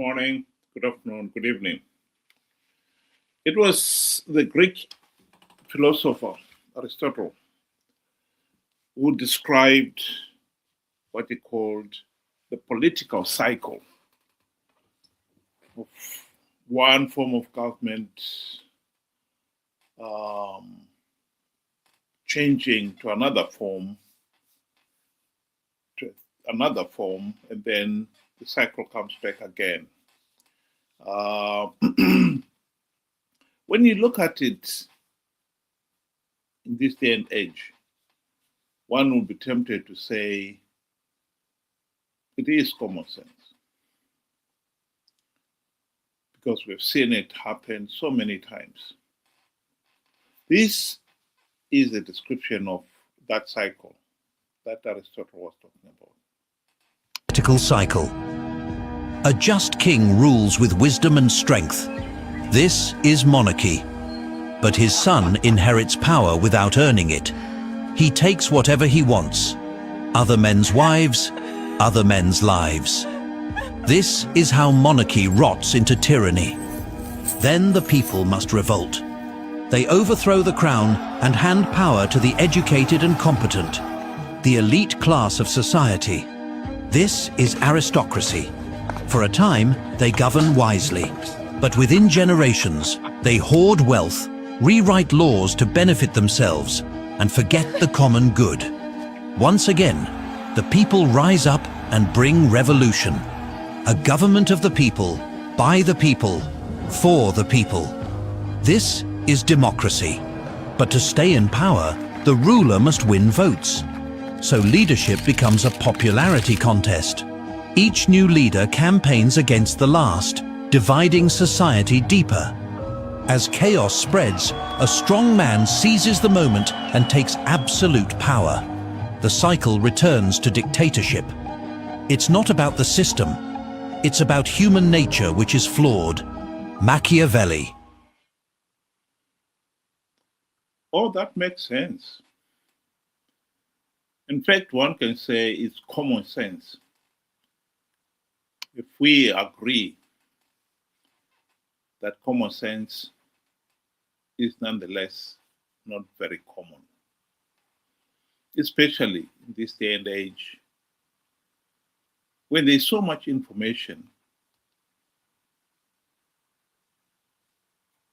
morning, good afternoon, good evening. It was the Greek philosopher Aristotle who described what he called the political cycle of one form of government um, changing to another form, and then the cycle comes back again. Uh, when you look at it in this day and age, one would be tempted to say it is common sense because we've seen it happen so many times. This is a description of that cycle that Aristotle was talking about. Political cycle. A just king rules with wisdom and strength. This is monarchy. But his son inherits power without earning it. He takes whatever he wants. Other men's wives, other men's lives. This is how monarchy rots into tyranny. Then the people must revolt. They overthrow the crown and hand power to the educated and competent, the elite class of society. This is aristocracy. For a time, they govern wisely, but within generations, they hoard wealth, rewrite laws to benefit themselves, and forget the common good. Once again, the people rise up and bring revolution. A government of the people, by the people, for the people. This is democracy. But to stay in power, the ruler must win votes. So leadership becomes a popularity contest. Each new leader campaigns against the last, dividing society deeper. As chaos spreads, a strong man seizes the moment and takes absolute power. The cycle returns to dictatorship. It's not about the system. It's about human nature, which is flawed. Machiavelli. Oh, that makes sense. In fact, one can say it's common sense. If we agree that common sense is nonetheless not very common, especially in this day and age, when there's so much information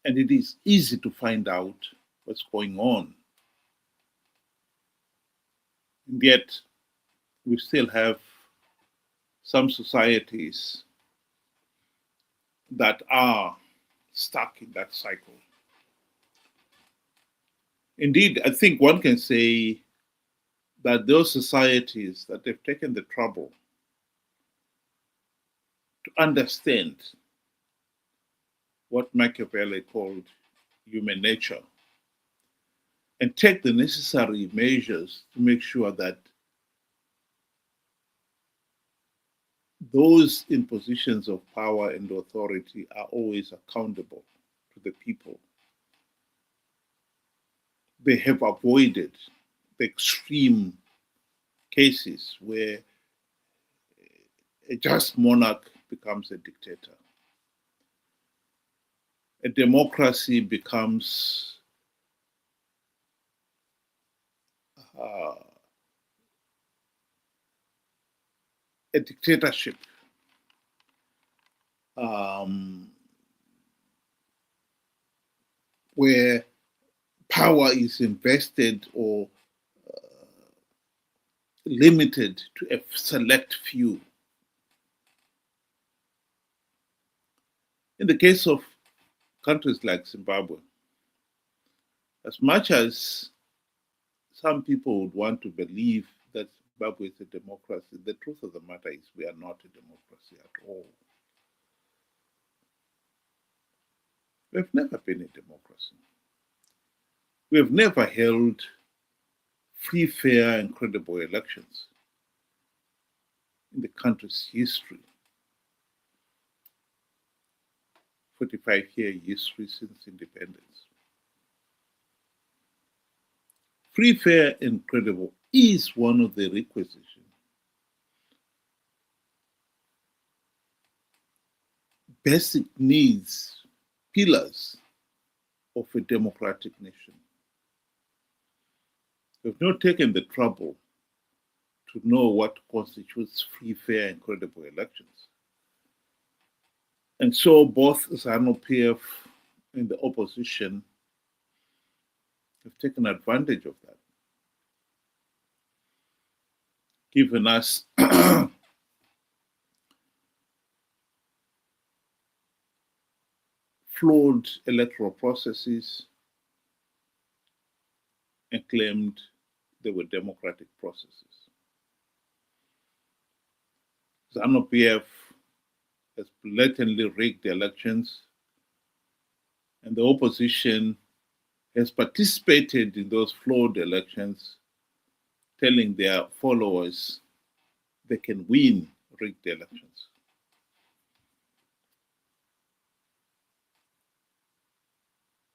and it is easy to find out what's going on. And yet, we still have some societies that are stuck in that cycle. Indeed, I think one can say that those societies that have taken the trouble to understand what Machiavelli called human nature and take the necessary measures to make sure that those in positions of power and authority are always accountable to the people. They have avoided the extreme cases where a just monarch becomes a dictator. A democracy becomes a dictatorship. Where power is invested or limited to a select few. In the case of countries like Zimbabwe, as much as some people would want to believe that Zimbabwe is a democracy, the truth of the matter is we are not a democracy at all. We've never been a democracy. We have never held free, fair, and credible elections in the country's history. 45-year history since independence. Free, fair, and credible is one of the requisitions basic needs, pillars of a democratic nation. We've not taken the trouble to know what constitutes free, fair, and credible elections. And so both ZANU-PF and the opposition have taken advantage of that, given us flawed electoral processes and claimed they were democratic processes. ZANU-PF has blatantly rigged the elections, and the opposition has participated in those flawed elections, telling their followers they can win rigged elections.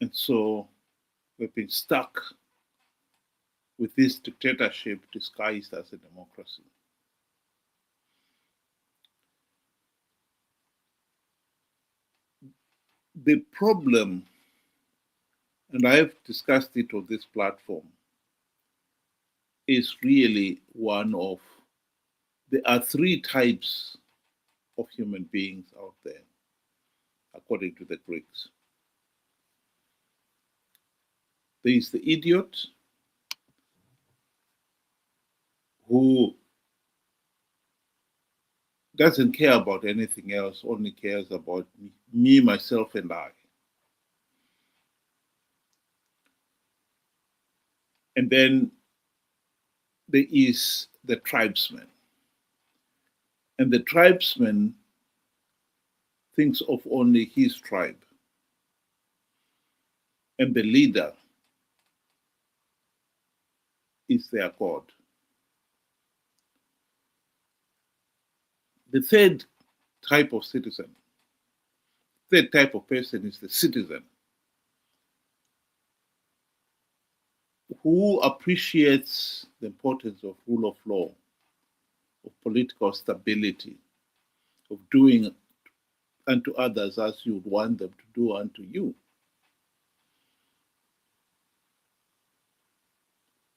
And so we've been stuck with this dictatorship disguised as a democracy. The problem, and I've discussed it on this platform, is really one of, there are three types of human beings out there, according to the Greeks. There is the idiot who doesn't care about anything else, only cares about me, myself, and I. And then there is the tribesman. And the tribesman thinks of only his tribe. And the leader is their God. The third type of citizen, third type of person is the citizen, who appreciates the importance of rule of law, of political stability, of doing unto others as you would want them to do unto you.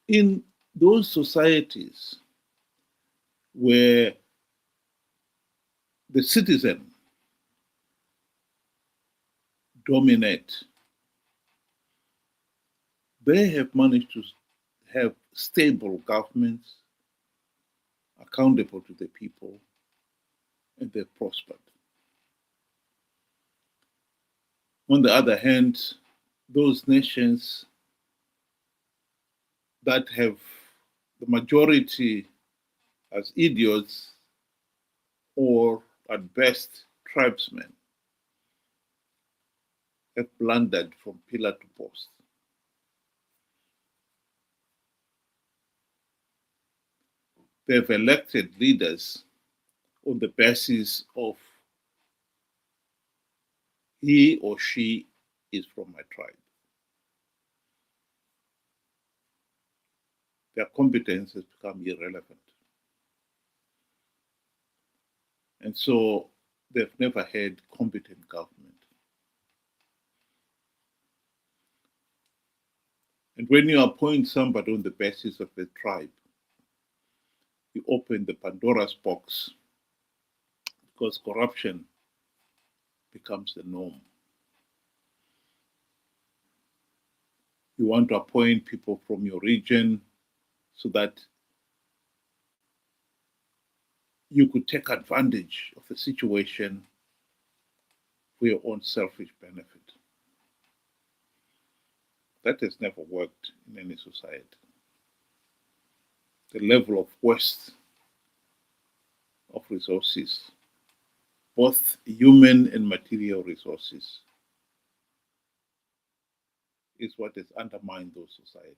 In those societies where the citizen dominate, they have managed to have stable governments, accountable to the people, and they've prospered. On the other hand, those nations that have the majority as idiots or at best tribesmen have blundered from pillar to post. They've elected leaders on the basis of he or she is from my tribe. Their competence has become irrelevant. And so they've never had competent government. And when you appoint somebody on the basis of the tribe, you open the Pandora's box, because corruption becomes the norm. You want to appoint people from your region so that you could take advantage of the situation for your own selfish benefit. That has never worked in any society. The level of waste of resources, both human and material resources, is what has undermined those societies.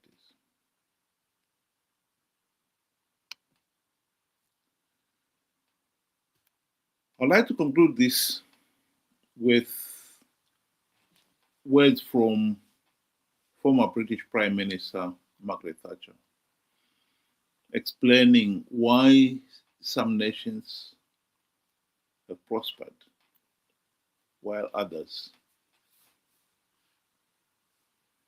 I'd like to conclude this with words from former British Prime Minister Margaret Thatcher, explaining why some nations have prospered while others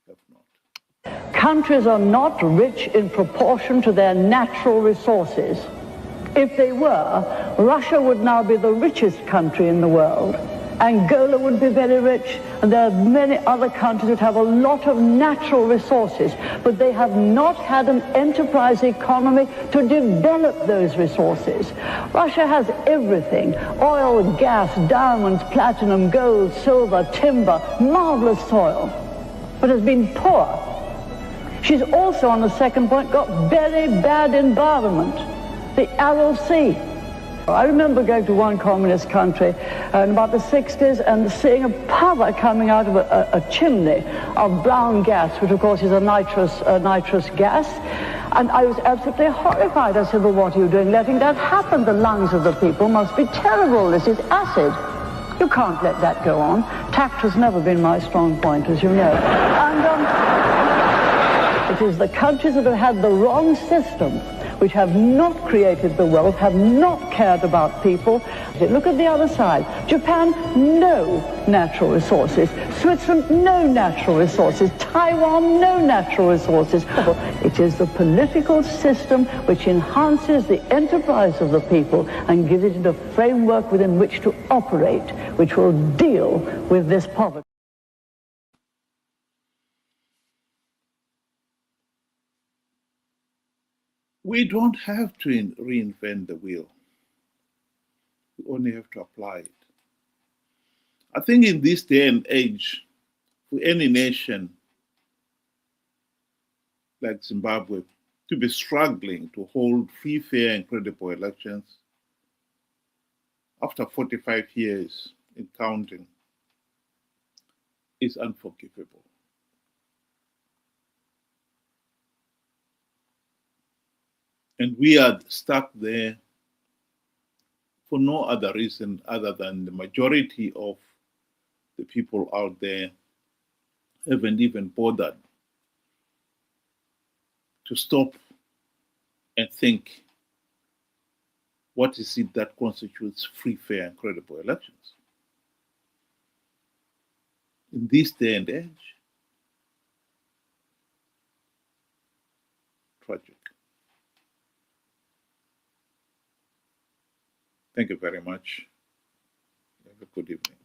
have not. Countries are not rich in proportion to their natural resources. If they were, Russia would now be the richest country in the world. Angola would be very rich, and there are many other countries that have a lot of natural resources, but they have not had an enterprise economy to develop those resources. Russia has everything: oil, gas, diamonds, platinum, gold, silver, timber, marvelous soil, but has been poor. She's also, on the second point, got very bad environment, the Aral Sea. I remember going to one communist country in about the 60s and seeing a powder coming out of a chimney of brown gas, which of course is a nitrous gas. And I was absolutely horrified. I said, well, what are you doing letting that happen? The lungs of the people must be terrible. This is acid. You can't let that go on. Tact has never been my strong point, as you know. And it is the countries that have had the wrong system, which have not created the wealth, have not cared about people. Look at the other side. Japan, no natural resources. Switzerland, no natural resources. Taiwan, no natural resources. It is the political system which enhances the enterprise of the people and gives it a framework within which to operate, which will deal with this poverty. We don't have to reinvent the wheel. We only have to apply it. I think in this day and age, for any nation like Zimbabwe to be struggling to hold free, fair, and credible elections after 45 years in counting is unforgivable. And we are stuck there for no other reason other than the majority of the people out there haven't even bothered to stop and think, what is it that constitutes free, fair, and credible elections? In this day and age, tragic. Thank you very much. Have a good evening.